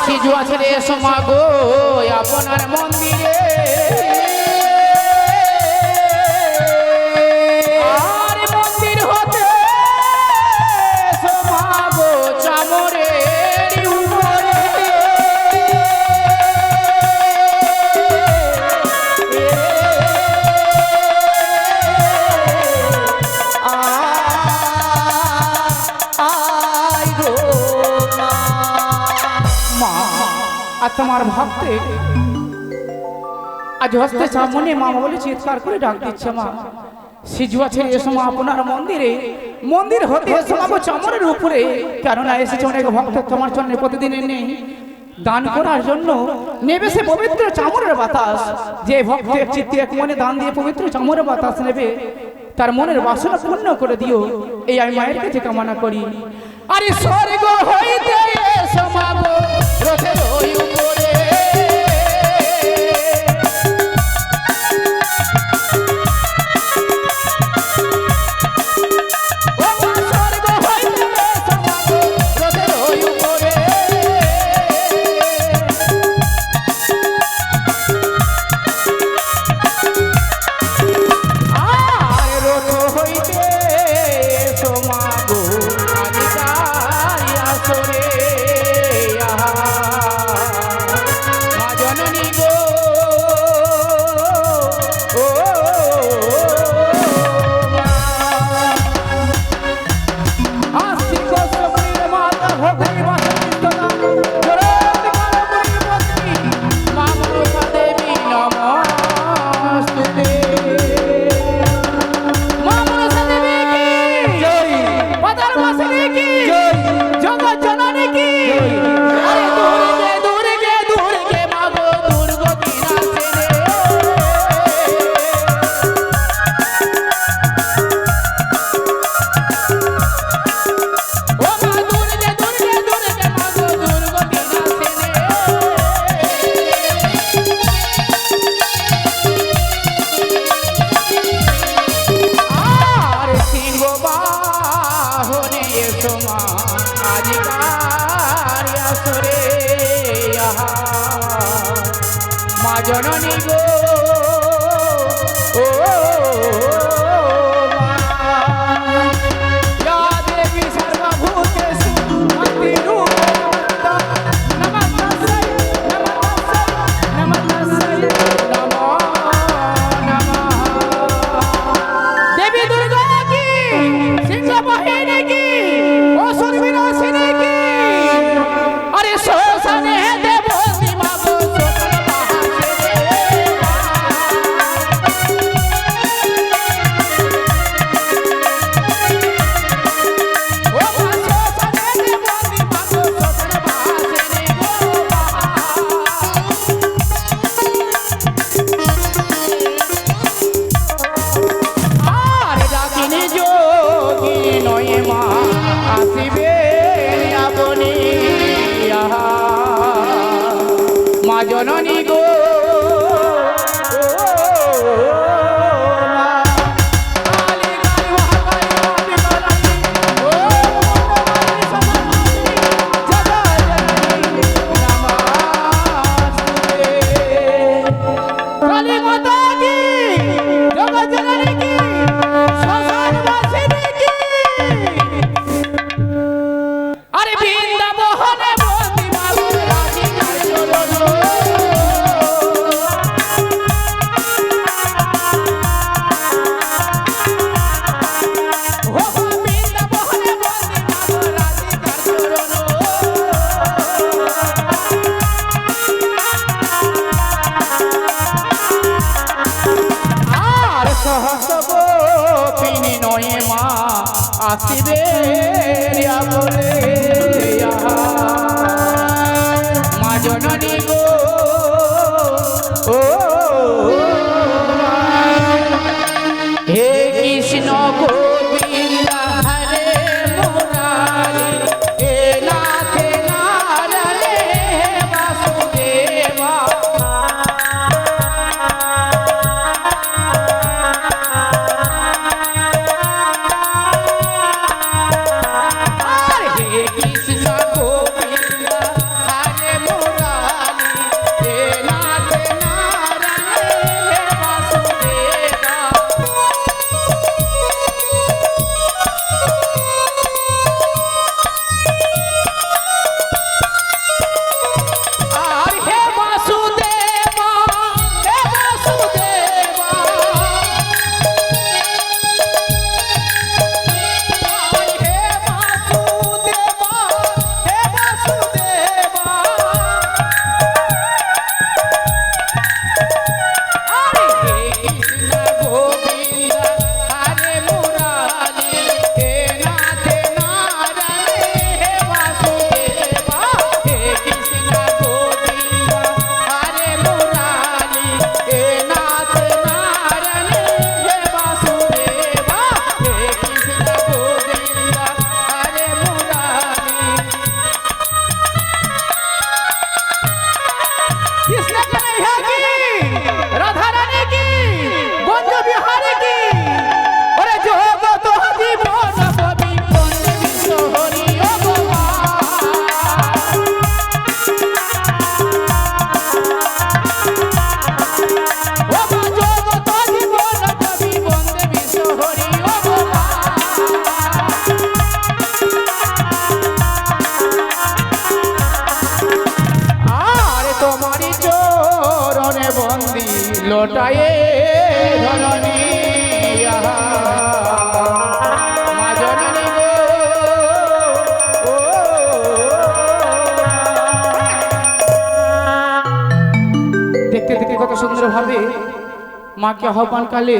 সিজুয়া ছেড়ে এসো মা গো আপনার মন্দিরে আর মন্দির হতে এসো মা গো চামরের উপরে তোমার ভক্তে আজ হস্তে সামনে মা বলে চিৎকার করে ডাক দিচ্ছে মা সিজুয়া ছেড়ে এসো মা আপনার মন্দিরে মন্দির হতে এসো মা চামরের উপরে কেননা এসেছে অনেক ভক্ত তোমার জন্য প্রতিদিনের নেই দান করার জন্য নেবে সে পবিত্র চামরের বাতাস যে ভক্তের চিত্তে এক মনে দান দিয়ে পবিত্র চামরের বাতাস নেবে তার মনের বাসনা পূর্ণ করে দিও এই আমি মায়ের কাছে কামনা করি আরে স্বর্গ হইতে এসো মা গো রথের ওই উপরে মা জননী গো ও মা দেবী সর্বভূতেষু মন্দিরূপেণ নমস্তেই নমস্তেই নমো নমঃ দেবী দুর্গা কি সিংহ বাহিনী কি অসুর বিনাশিনী কি আরে শ্মশানে দেবতী মা গো জননী গো আসিবে বলে মা জননী গো ও হে কৃষ্ণ গোবিন্দ হরে মুরারি হে নাথ নারায়ণে বাসুদেবা হে লোটায়ে ধরণী আহা, মা জননী গো, ও। দেখতে দেখতে কত সুন্দর ভাবে মাকে আহ্বান কালে